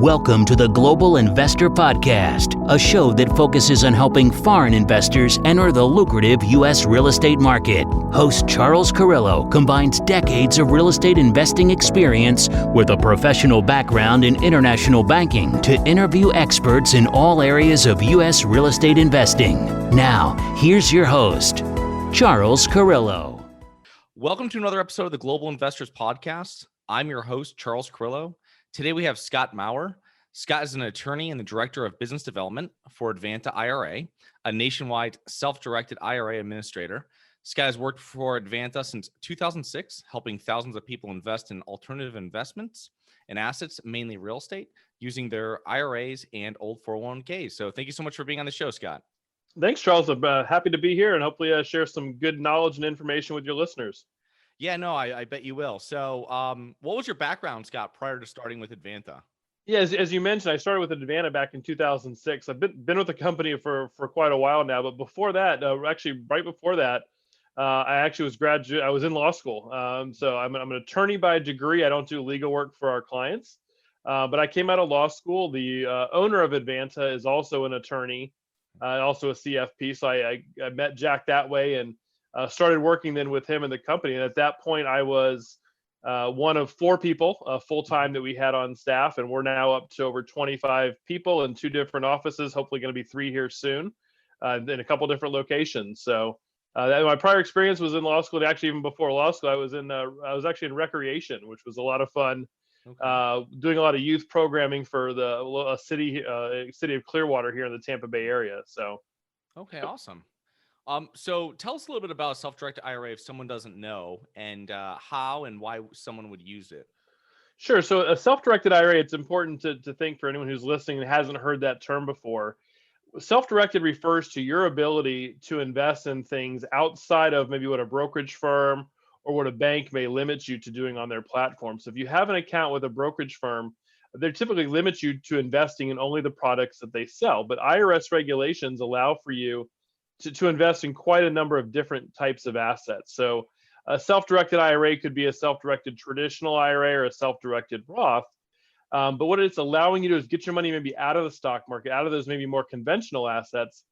Welcome to the Global Investor Podcast, a show that focuses on helping foreign investors enter the lucrative U.S. real estate market. Host Charles Carillo combines decades of real estate investing experience with a professional background in international banking to interview experts in all areas of U.S. real estate investing. Now, here's your host, Charles Carillo. Welcome to another episode of the Global Investors Podcast. I'm your host, Charles Carillo. Today we have Scott Maurer. Scott is an attorney and the director of business development for Advanta IRA, a nationwide self-directed IRA administrator. Scott has worked for Advanta since 2006, helping thousands of people invest in alternative investments and assets, mainly real estate, using their IRAs and old 401ks. So thank you so much for being on the show, Scott. Thanks, Charles. I'm happy to be here and hopefully share some good knowledge and information with your listeners. Yeah, no, I bet you will. So what was your background, Scott, prior to starting with Advanta? Yeah, as you mentioned, I started with Advanta back in 2006. I've been with the company for quite a while now, but before that, actually right before that, I actually I was in law school. So I'm an attorney by degree. I don't do legal work for our clients, but I came out of law school. The owner of Advanta is also an attorney, also a CFP. So I met Jack that way and started working then with him in the company. And at that point, I was one of four people full-time that we had on staff, and we're now up to over 25 people in 2 different offices, hopefully going to be 3 here soon, in a couple different locations. So my prior experience was in law school. Actually, even before law school, I was actually in recreation, which was a lot of fun. Okay. Doing a lot of youth programming for the city of Clearwater here in the Tampa Bay area. So okay, awesome. So tell us a little bit about a self-directed IRA if someone doesn't know, and how and why someone would use it. Sure. So a self-directed IRA, it's important to think for anyone who's listening and hasn't heard that term before. Self-directed refers to your ability to invest in things outside of maybe what a brokerage firm or what a bank may limit you to doing on their platform. So if you have an account with a brokerage firm, they typically limit you to investing in only the products that they sell. But IRS regulations allow for you to invest in quite a number of different types of assets. So a self-directed IRA could be a self-directed traditional IRA or a self-directed Roth. But what it's allowing you to do is get your money maybe out of the stock market, out of those maybe more conventional assets,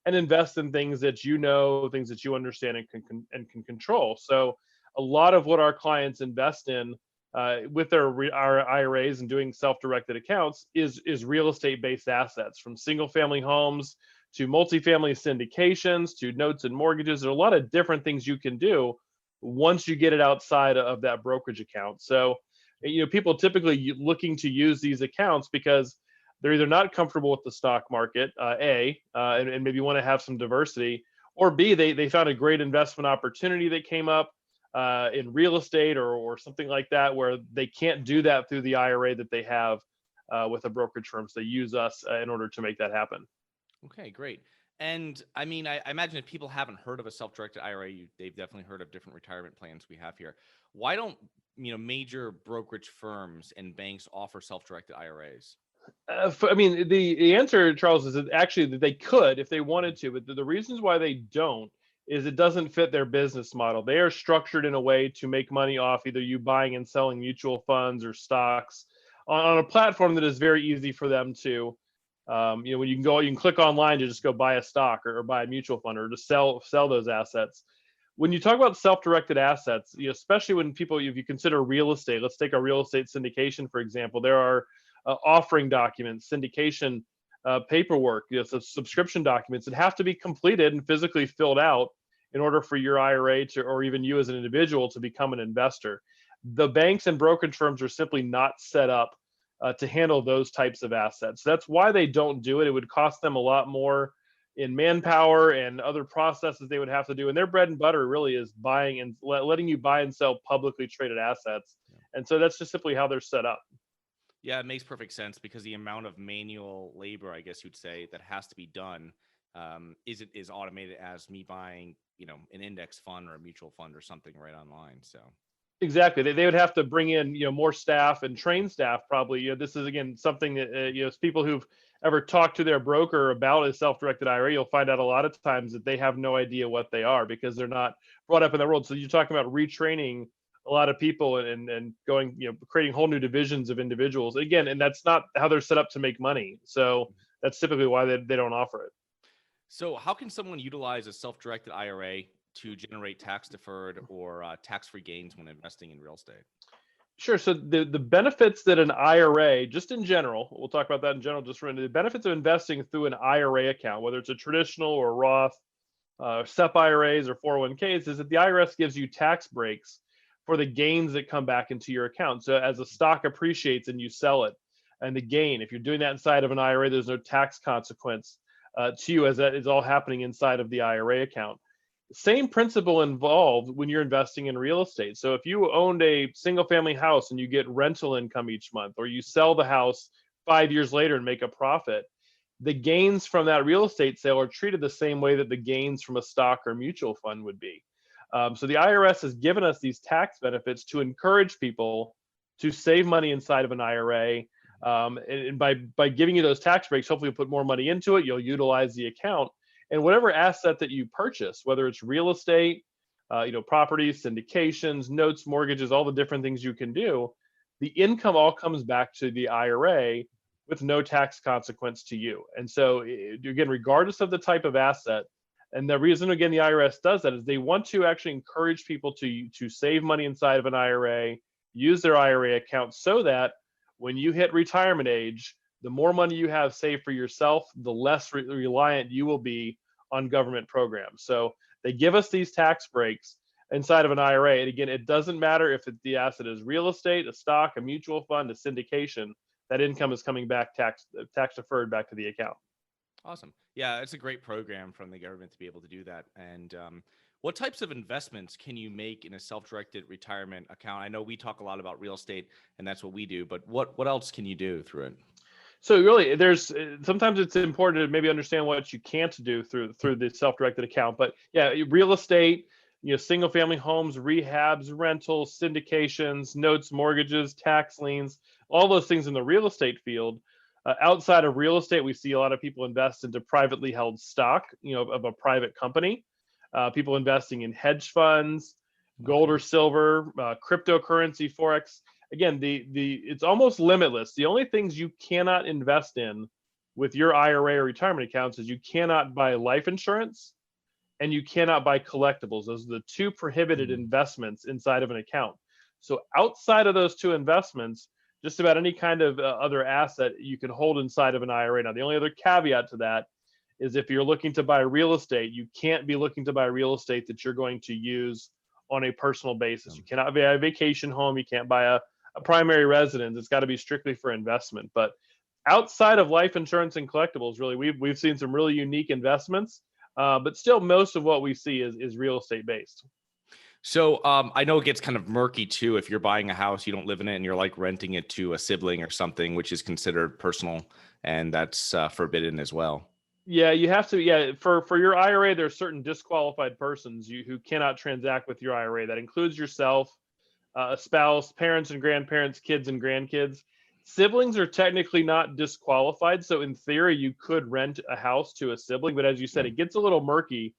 and invest in things that you know, things that you understand and can control. So a lot of what our clients invest in with our IRAs and doing self-directed accounts is real estate-based assets, from single-family homes to multifamily syndications, to notes and mortgages. There are a lot of different things you can do once you get it outside of that brokerage account. So, people typically looking to use these accounts because they're either not comfortable with the stock market, and maybe want to have some diversity, or B, they found a great investment opportunity that came up in real estate or something like that, where they can't do that through the IRA that they have with a brokerage firm. So they use us in order to make that happen. Okay, great. And I mean, I imagine if people haven't heard of a self-directed IRA, they've definitely heard of different retirement plans we have here. Why don't major brokerage firms and banks offer self-directed IRAs? The answer, Charles, is that actually that they could if they wanted to, but the reasons why they don't is it doesn't fit their business model. They are structured in a way to make money off either you buying and selling mutual funds or stocks on a platform that is very easy for them to. When you can click online to just go buy a stock or buy a mutual fund or to sell those assets. When you talk about self-directed assets, especially when if you consider real estate, let's take a real estate syndication, for example, there are offering documents, syndication paperwork, subscription documents that have to be completed and physically filled out in order for your IRA or even you as an individual to become an investor. The banks and brokerage firms are simply not set up to handle those types of assets. That's why they don't do it. It would cost them a lot more in manpower and other processes they would have to do. And their bread and butter really is buying and letting you buy and sell publicly traded assets. And so that's just simply how they're set up. Yeah, it makes perfect sense because the amount of manual labor, I guess you'd say, that has to be done is automated as me buying, an index fund or a mutual fund or something right online. So. Exactly. They would have to bring in, more staff and train staff probably. This is, again, something that, people who've ever talked to their broker about a self-directed IRA, you'll find out a lot of times that they have no idea what they are because they're not brought up in that world. So you're talking about retraining a lot of people and going, creating whole new divisions of individuals again, and that's not how they're set up to make money. So that's typically why they don't offer it. So how can someone utilize a self-directed IRA to generate tax-deferred or tax-free gains when investing in real estate? Sure. So the benefits that an IRA, just in general, we'll talk about that in general, just for the benefits of investing through an IRA account, whether it's a traditional or Roth, SEP IRAs or 401ks, is that the IRS gives you tax breaks for the gains that come back into your account. So as a stock appreciates and you sell it, and the gain, if you're doing that inside of an IRA, there's no tax consequence to you, as that is all happening inside of the IRA account. Same principle involved when you're investing in real estate. So if you owned a single family house and you get rental income each month, or you sell the house 5 years later and make a profit, the gains from that real estate sale are treated the same way that the gains from a stock or mutual fund would be. So the IRS has given us these tax benefits to encourage people to save money inside of an IRA. And by giving you those tax breaks, hopefully you'll put more money into it, you'll utilize the account. And whatever asset that you purchase, whether it's real estate, properties, syndications, notes, mortgages, all the different things you can do, the income all comes back to the IRA with no tax consequence to you. And so, again, regardless of the type of asset, and the reason, again, the IRS does that is they want to actually encourage people to save money inside of an IRA, use their IRA account, so that when you hit retirement age, the more money you have saved for yourself, the less reliant you will be on government programs. So they give us these tax breaks inside of an IRA. And again, it doesn't matter if the asset is real estate, a stock, a mutual fund, a syndication, that income is coming back tax deferred back to the account. Awesome. Yeah, it's a great program from the government to be able to do that. And what types of investments can you make in a self-directed retirement account? I know we talk a lot about real estate, and that's what we do, but what else can you do through it? So really, there's sometimes it's important to maybe understand what you can't do through the self-directed account. But yeah, real estate, single family homes, rehabs, rentals, syndications, notes, mortgages, tax liens, all those things in the real estate field. Outside of real estate, we see a lot of people invest into privately held stock, of a private company. People investing in hedge funds, gold or silver, cryptocurrency, forex. Again, it's almost limitless. The only things you cannot invest in with your IRA or retirement accounts is you cannot buy life insurance and you cannot buy collectibles. Those are the two prohibited investments inside of an account. So outside of those two investments, just about any kind of other asset you can hold inside of an IRA. Now, the only other caveat to that is if you're looking to buy real estate, you can't be looking to buy real estate that you're going to use on a personal basis. You cannot buy a vacation home. You can't buy a primary residence. It's got to be strictly for investment. But outside of life insurance and collectibles, really, we've seen some really unique investments. But still, most of what we see is real estate based. So I know it gets kind of murky too. If you're buying a house, you don't live in it, and you're like renting it to a sibling or something, which is considered personal, and that's forbidden as well. Yeah, you have to. Yeah, for your IRA, there's certain disqualified persons who cannot transact with your IRA. That includes yourself, a spouse, parents and grandparents, kids and grandkids. Siblings are technically not disqualified, so in theory, you could rent a house to a sibling. But as you said, it gets a little murky.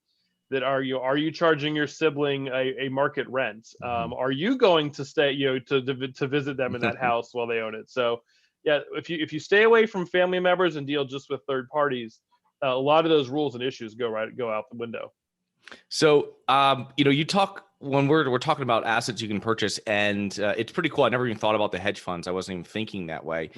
That are you charging your sibling a market rent? Are you going to stay to visit them in that house while they own it? So yeah, if you stay away from family members and deal just with third parties, a lot of those rules and issues go out the window. So, you talk when we're talking about assets you can purchase, and it's pretty cool. I never even thought about the hedge funds. I wasn't even thinking that way.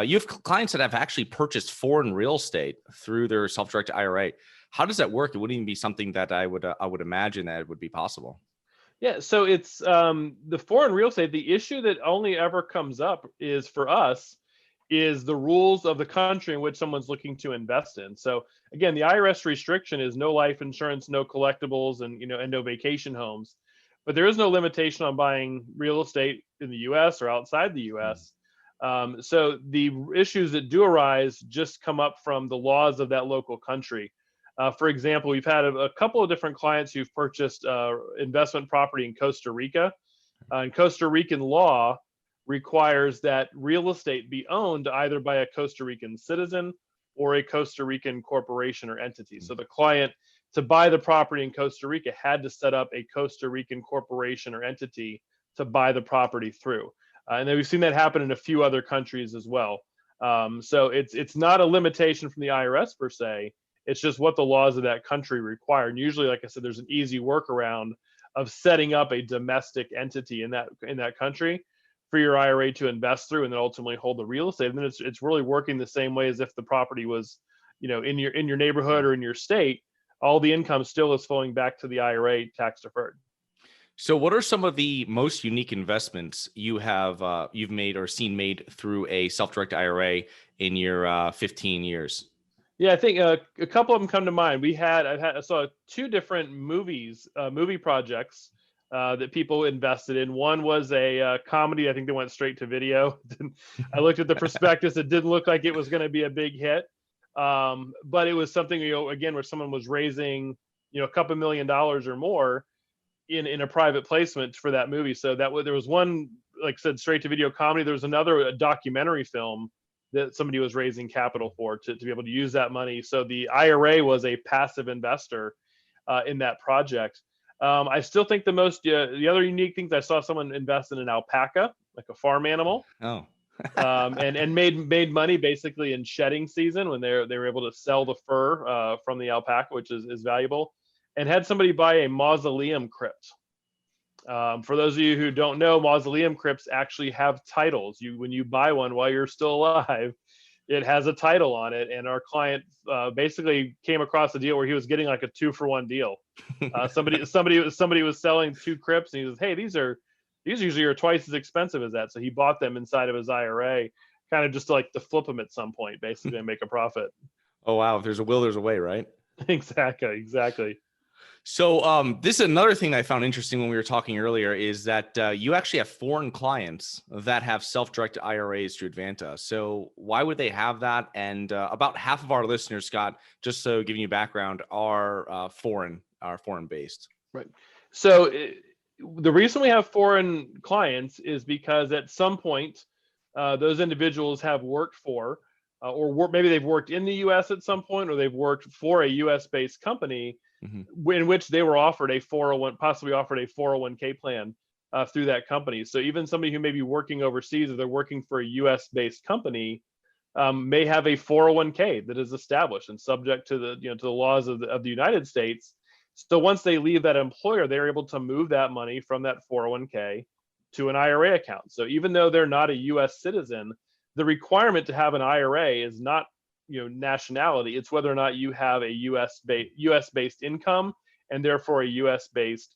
You have clients that have actually purchased foreign real estate through their self-directed IRA. How does that work? It wouldn't even be something that I would imagine that it would be possible. Yeah, so it's the foreign real estate. The issue that only ever comes up is for us is the rules of the country in which someone's looking to invest in. So again, the IRS restriction is no life insurance, no collectibles, and no vacation homes. But there is no limitation on buying real estate in the U.S. or outside the U.S. So the issues that do arise just come up from the laws of that local country. For example, we've had a couple of different clients who've purchased investment property in Costa Rica. And Costa Rican law requires that real estate be owned either by a Costa Rican citizen or a Costa Rican corporation or entity. So the client, to buy the property in Costa Rica, had to set up a Costa Rican corporation or entity to buy the property through. And then we've seen that happen in a few other countries as well. So it's not a limitation from the IRS per se. It's just what the laws of that country require. And usually, like I said, there's an easy workaround of setting up a domestic entity in that country for your IRA to invest through, and then ultimately hold the real estate. And then it's really working the same way as if the property was, in your neighborhood or in your state. All the income still is flowing back to the IRA tax deferred. So what are some of the most unique investments you've made or seen made through a self-directed IRA in your 15 years? Yeah, I think a couple of them come to mind. I saw two different movie projects that people invested in. One was a comedy. I think they went straight to video. I looked at the prospectus. It didn't look like it was going to be a big hit, but it was something, again, where someone was raising, a couple $1 million or more in a private placement for that movie. So there was one, like I said, straight to video comedy. There was another documentary film that somebody was raising capital for to be able to use that money. So the IRA was a passive investor in that project. I still think the other unique things, I saw someone invest in an alpaca, like a farm animal. Oh. and made money basically in shedding season when they were able to sell the fur from the alpaca, which is valuable, and had somebody buy a mausoleum crypt. For those of you who don't know, mausoleum crypts actually have titles. When you buy one while you're still alive, it has a title on it. And our client basically came across a deal where he was getting like a 2-for-1 deal. Somebody was selling 2 crypts, and he says, "Hey, these usually are twice as expensive as that." So he bought them inside of his IRA, kind of just to flip them at some point, basically, and make a profit. Oh wow! If there's a will, there's a way, right? Exactly. So this is another thing that I found interesting when we were talking earlier, is that you actually have foreign clients that have self-directed IRAs through Advanta. So why would they have that? And about half of our listeners, Scott, just so giving you background, are foreign based. Right. So the reason we have foreign clients is because at some point those individuals have worked for maybe they've worked in the U.S. at some point, or they've worked for a U.S.-based company in which they were offered possibly offered a 401k plan through that company. So even somebody who may be working overseas, if they're working for a U.S.-based company, may have a 401k that is established and subject to the laws of the United States. So once they leave that employer, they're able to move that money from that 401k to an IRA account. So even though they're not a U.S. citizen, the requirement to have an IRA is not nationality. It's whether or not you have a U.S.-based income, and therefore a U.S.-based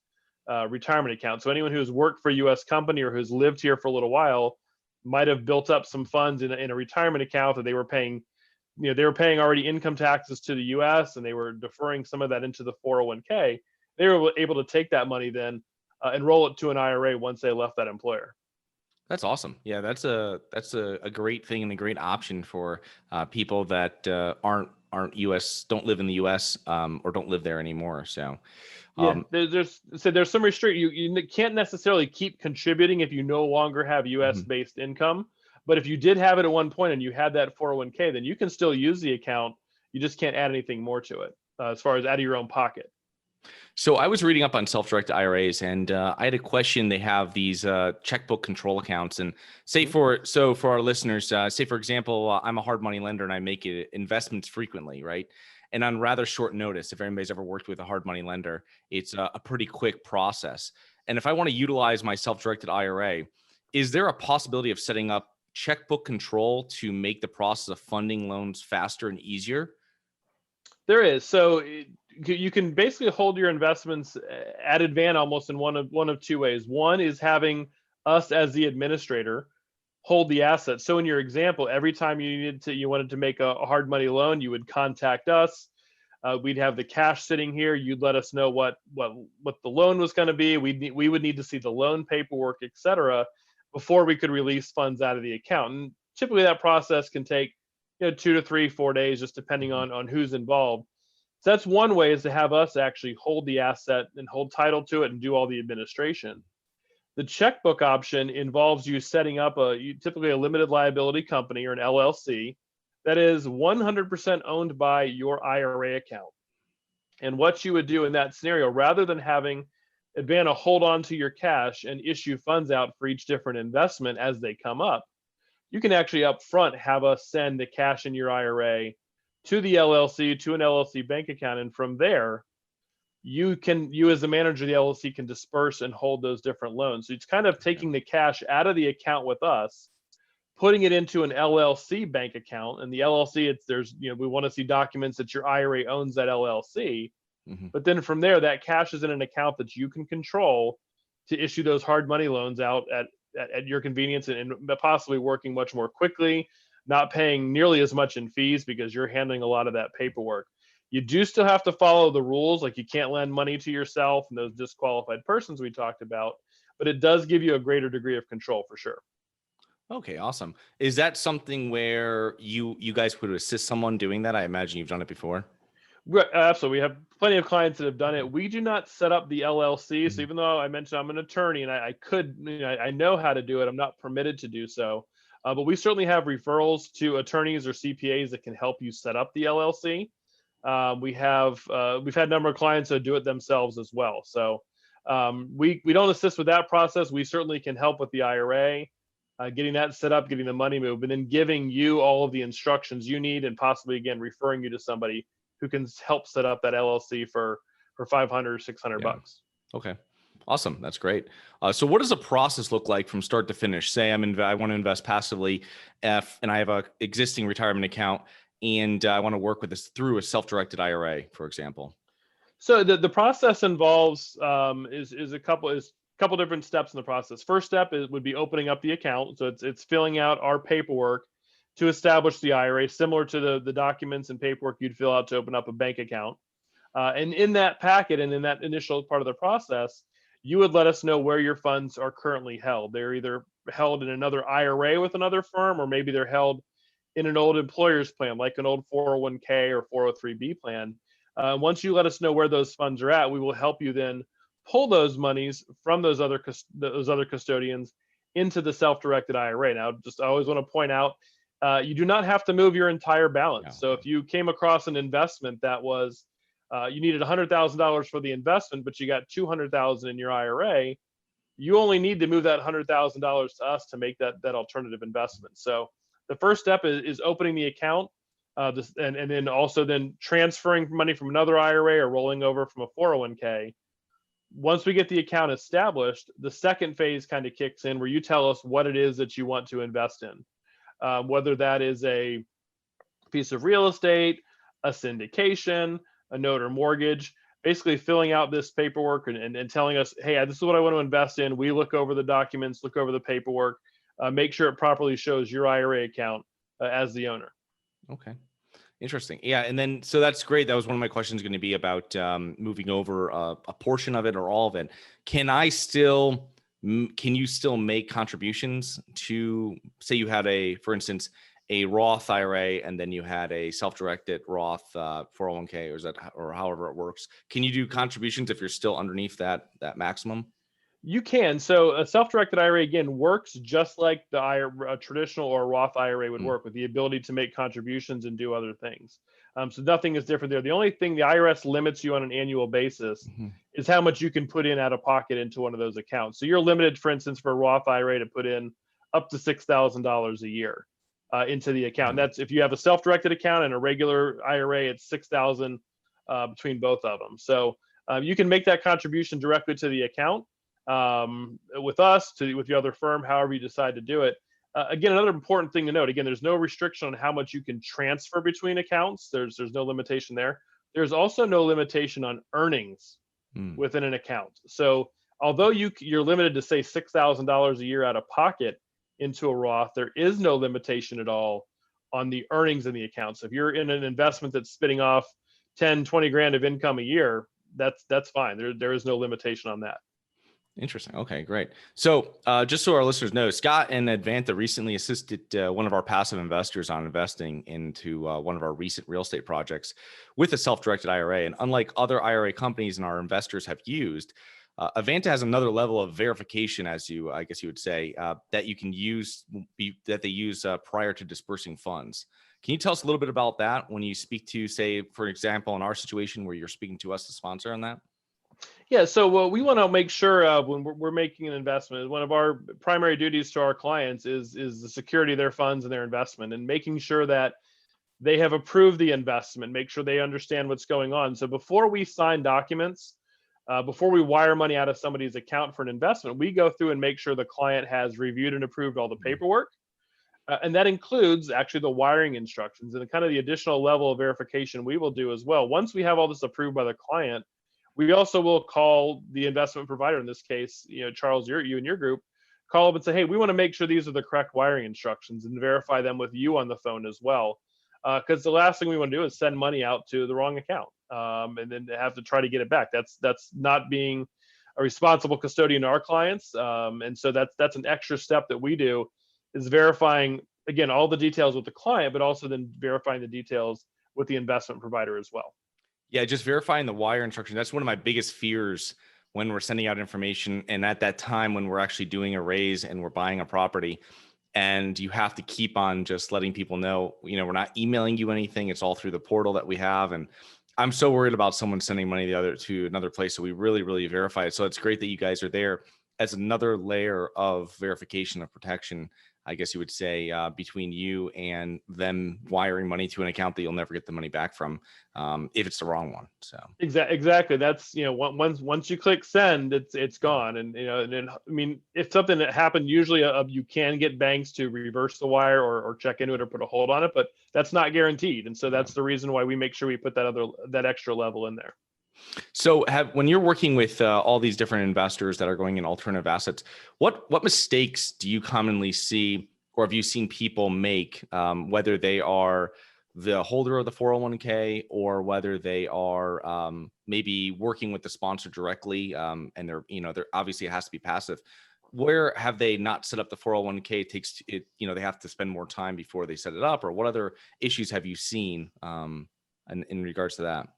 retirement account. So anyone who's worked for a U.S. company or who's lived here for a little while might have built up some funds in a retirement account that they were paying. They were paying already income taxes to the U.S. and they were deferring some of that into the 401k. They were able to take that money then and roll it to an IRA once they left that employer. That's awesome. Yeah, that's a great thing and a great option for people that aren't U.S., don't live in the U.S. Or don't live there anymore. So there's some restrict. You can't necessarily keep contributing if you no longer have U.S. based income. But if you did have it at one point and you had that 401k, then you can still use the account. You just can't add anything more to it as far as out of your own pocket. So I was reading up on self-directed IRAs, and I had a question. They have these checkbook control accounts, and for our listeners, say for example, I'm a hard money lender and I make investments frequently, right? And on rather short notice, if anybody's ever worked with a hard money lender, it's a pretty quick process. And if I want to utilize my self-directed IRA, is there a possibility of setting up checkbook control to make the process of funding loans faster and easier? There is. So you can basically hold your investments at Advanta almost in one of two ways. One is having us as the administrator hold the assets. So in your example, every time you wanted to make a hard money loan, you would contact us. We'd have the cash sitting here. You'd let us know what the loan was going to be. We would need to see the loan paperwork, et cetera, before we could release funds out of the account. And typically that process can take 2 to 3, 4 days, just depending on who's involved. So that's one way, is to have us actually hold the asset and hold title to it and do all the administration. The checkbook option involves you setting up typically a limited liability company or an LLC that is 100% owned by your IRA account. And what you would do in that scenario, rather than having Advanta hold on to your cash and issue funds out for each different investment as they come up. You can actually upfront have us send the cash in your IRA to the LLC, to an LLC bank account, and from there, you as the manager of the LLC can disperse and hold those different loans. So it's kind of taking the cash out of the account with us, putting it into an LLC bank account, and the LLC, we want to see documents that your IRA owns that LLC. But then from there, that cash is in an account that you can control to issue those hard money loans out at your convenience, and possibly working much more quickly, not paying nearly as much in fees because you're handling a lot of that paperwork. You do still have to follow the rules, like you can't lend money to yourself and those disqualified persons we talked about, but it does give you a greater degree of control for sure. Okay, awesome. Is that something where you guys would assist someone doing that? I imagine you've done it before. Absolutely. We have plenty of clients that have done it. We do not set up the LLC. So even though I mentioned I'm an attorney and I know how to do it, I'm not permitted to do so. But we certainly have referrals to attorneys or CPAs that can help you set up the LLC. We've had a number of clients that do it themselves as well. So we don't assist with that process. We certainly can help with the IRA, getting that set up, getting the money moved, and then giving you all of the instructions you need, and possibly again referring you to somebody who can help set up that LLC for $500 or $600 bucks. Okay. Awesome. That's great. So what does the process look like from start to finish? Say I want to invest passively, and I have a existing retirement account, and I want to work with this through a self-directed IRA, for example. So the process involves is a couple different steps in the process. First step would be opening up the account. So it's filling out our paperwork to establish the IRA, similar to the documents and paperwork you'd fill out to open up a bank account. And in that packet and in that initial part of the process, you would let us know where your funds are currently held. They're either held in another IRA with another firm, or maybe they're held in an old employer's plan, like an old 401k or 403b plan. Once you let us know where those funds are at, we will help you then pull those monies from those other custodians into the self-directed IRA. Now, I always want to point out, you do not have to move your entire balance. No. So if you came across an investment that was, you needed $100,000 for the investment, but you got $200,000 in your IRA, you only need to move that $100,000 to us to make that alternative investment. So the first step is opening the account, and then also then transferring money from another IRA or rolling over from a 401k. Once we get the account established, the second phase kind of kicks in, where you tell us what it is that you want to invest in. Whether that is a piece of real estate, a syndication, a note or mortgage, basically filling out this paperwork and telling us, hey, this is what I want to invest in. We look over the documents, look over the paperwork, make sure it properly shows your IRA account as the owner. Okay. Interesting. Yeah. And then, so that's great. That was one of my questions going to be about moving over a portion of it or all of it. Can you still make contributions to, say you had for instance, a Roth IRA, and then you had a self-directed Roth 401k, or however it works? Can you do contributions if you're still underneath that maximum? You can. So a self-directed IRA, again, works just like a traditional or Roth IRA would work, with the ability to make contributions and do other things. So nothing is different there. The only thing the IRS limits you on an annual basis is how much you can put in out of pocket into one of those accounts. So you're limited, for instance, for a Roth IRA to put in up to $6,000 a year into the account. And that's if you have a self-directed account and a regular IRA, it's $6,000 between both of them. So you can make that contribution directly to the account with us, with the other firm, however you decide to do it. Again, another important thing to note, again, there's no restriction on how much you can transfer between accounts. There's no limitation there. There's also no limitation on earnings within an account. So although you're limited to, say, $6,000 a year out of pocket into a Roth, there is no limitation at all on the earnings in the account. So if you're in an investment that's spitting off 10, 20 grand of income a year, that's fine. There is no limitation on that. Interesting. Okay, great. So just so our listeners know, Scott and Advanta recently assisted one of our passive investors on investing into one of our recent real estate projects with a self-directed IRA. And unlike other IRA companies and our investors have used, Advanta has another level of verification, I guess you would say, that you can use, that they use prior to dispersing funds. Can you tell us a little bit about that when you speak to, say, for example, in our situation where you're speaking to us, the sponsor, on that? Yeah, so we want to make sure when we're making an investment, one of our primary duties to our clients is the security of their funds and their investment, and making sure that they have approved the investment, make sure they understand what's going on. So before we sign documents, before we wire money out of somebody's account for an investment, we go through and make sure the client has reviewed and approved all the paperwork. And that includes actually the wiring instructions and kind of the additional level of verification we will do as well. Once we have all this approved by the client, we also will call the investment provider, in this case, Charles, you and your group, call up and say, hey, we want to make sure these are the correct wiring instructions, and verify them with you on the phone as well. Because the last thing we want to do is send money out to the wrong account, and then have to try to get it back. That's not being a responsible custodian to our clients. And so that's an extra step that we do, is verifying, again, all the details with the client, but also then verifying the details with the investment provider as well. Yeah, just verifying the wire instruction. That's one of my biggest fears when we're sending out information. And at that time, when we're actually doing a raise and we're buying a property, and you have to keep on just letting people know, we're not emailing you anything. It's all through the portal that we have. And I'm so worried about someone sending money to another place. So we really, really verify it. So it's great that you guys are there as another layer of verification of protection, I guess you would say, between you and them wiring money to an account that you'll never get the money back from, if it's the wrong one. So exactly. That's, once you click send, it's gone. And I mean, if something that happened, usually you can get banks to reverse the wire or check into it or put a hold on it, but that's not guaranteed. And so that's the reason why we make sure we put that extra level in there. So when you're working with all these different investors that are going in alternative assets, what mistakes do you commonly see, or have you seen people make, whether they are the holder of the 401k or whether they are maybe working with the sponsor directly, and they're obviously it has to be passive. Where have they not set up the 401k? They have to spend more time before they set it up, or what other issues have you seen in regards to that?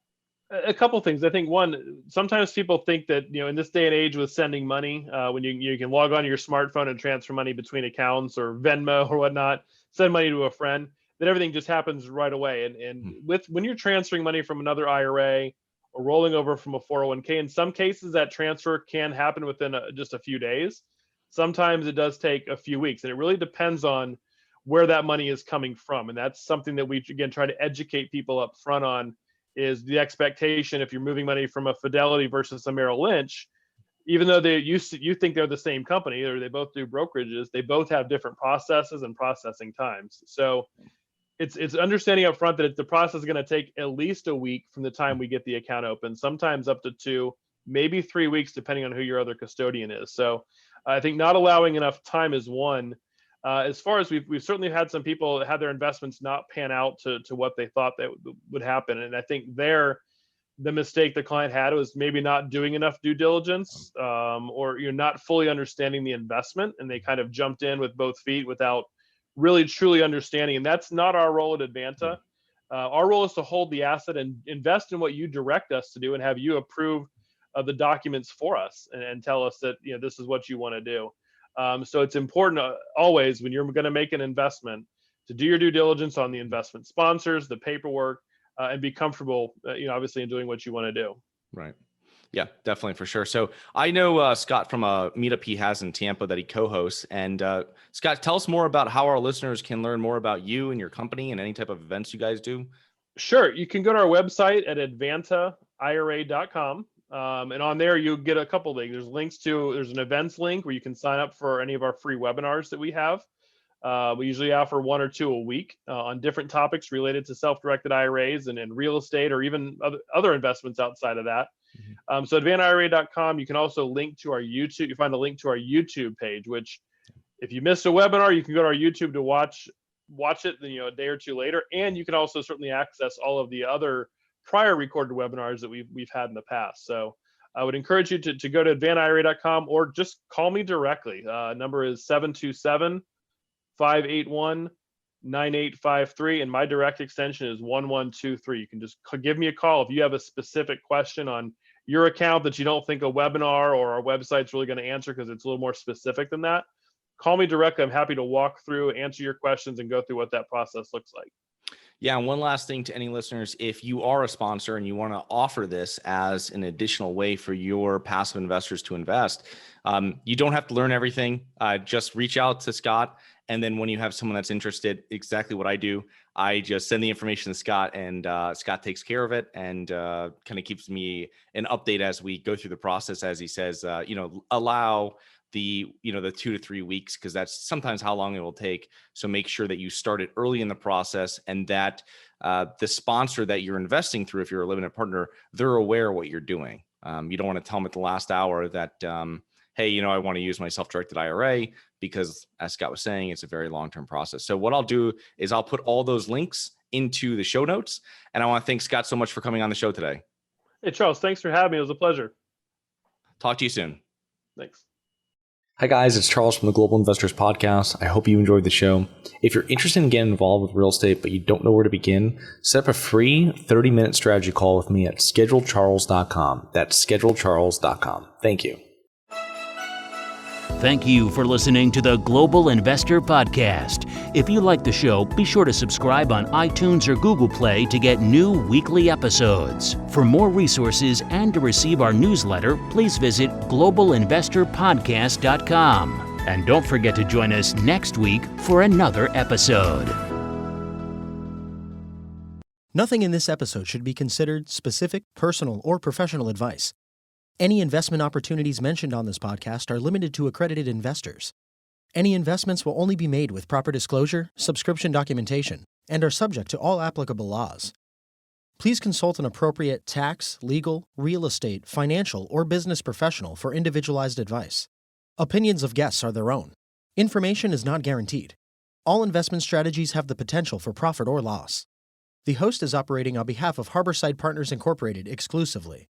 A couple of things. I think one, sometimes people think that, in this day and age with sending money, when you can log on to your smartphone and transfer money between accounts or Venmo or whatnot, send money to a friend, that everything just happens right away. And when you're transferring money from another IRA or rolling over from a 401k, in some cases that transfer can happen within just a few days. Sometimes it does take a few weeks, and it really depends on where that money is coming from. And that's something that we, again, try to educate people up front on, is the expectation if you're moving money from a Fidelity versus a Merrill Lynch, even though you think they're the same company or they both do brokerages, they both have different processes and processing times. So it's understanding up front that the process is going to take at least a week from the time we get the account open, sometimes up to 2, maybe 3 weeks, depending on who your other custodian is. So I think not allowing enough time is one. As far as we've certainly had some people have their investments not pan out to what they thought that would happen. And I think the mistake the client had was maybe not doing enough due diligence, or you're not fully understanding the investment, and they kind of jumped in with both feet without really truly understanding. And that's not our role at Advanta. Our role is to hold the asset and invest in what you direct us to do, and have you approve the documents for us and tell us that this is what you want to do. So it's important always, when you're going to make an investment, to do your due diligence on the investment sponsors, the paperwork, and be comfortable, obviously, in doing what you want to do. Right. Yeah, definitely, for sure. So I know Scott from a meetup he has in Tampa that he co-hosts. And Scott, tell us more about how our listeners can learn more about you and your company and any type of events you guys do. Sure. You can go to our website at advantaira.com. And on there, you'll get a couple things. There's an events link where you can sign up for any of our free webinars that we have. We usually offer 1 or 2 a week on different topics related to self-directed IRAs and real estate, or even other investments outside of that. So advantaira.com, you can also link to our YouTube. You find the link to our YouTube page, which if you missed a webinar, you can go to our YouTube to watch it, a day or 2 later. And you can also certainly access all of the other prior recorded webinars that we've had in the past. So I would encourage you to go to advantaira.com, or just call me directly. Number is 727-581-9853, and my direct extension is 1123. You can just give me a call if you have a specific question on your account that you don't think a webinar or our website's really going to answer, because it's a little more specific than that. Call me directly. I'm happy to walk through, answer your questions, and go through what that process looks like. Yeah, and one last thing to any listeners, if you are a sponsor and you want to offer this as an additional way for your passive investors to invest, you don't have to learn everything. Just reach out to Scott. And then when you have someone that's interested, exactly what I do, I just send the information to Scott, and Scott takes care of it and kind of keeps me an update as we go through the process. As he says, allow the 2 to 3 weeks, because that's sometimes how long it will take. So make sure that you start it early in the process, and that the sponsor that you're investing through, if you're a limited partner, they're aware of what you're doing. You don't want to tell them at the last hour that, hey, I want to use my self-directed IRA, because as Scott was saying, it's a very long-term process. So what I'll do is I'll put all those links into the show notes. And I want to thank Scott so much for coming on the show today. Hey, Charles, thanks for having me. It was a pleasure. Talk to you soon. Thanks. Hi guys, it's Charles from the Global Investors Podcast. I hope you enjoyed the show. If you're interested in getting involved with real estate but you don't know where to begin, set up a free 30-minute strategy call with me at schedulecharles.com. That's schedulecharles.com. Thank you. Thank you for listening to the Global Investor Podcast. If you like the show, be sure to subscribe on iTunes or Google Play to get new weekly episodes. For more resources and to receive our newsletter, please visit globalinvestorpodcast.com. And don't forget to join us next week for another episode. Nothing in this episode should be considered specific, personal, or professional advice. Any investment opportunities mentioned on this podcast are limited to accredited investors. Any investments will only be made with proper disclosure, subscription documentation, and are subject to all applicable laws. Please consult an appropriate tax, legal, real estate, financial, or business professional for individualized advice. Opinions of guests are their own. Information is not guaranteed. All investment strategies have the potential for profit or loss. The host is operating on behalf of Harborside Partners Incorporated exclusively.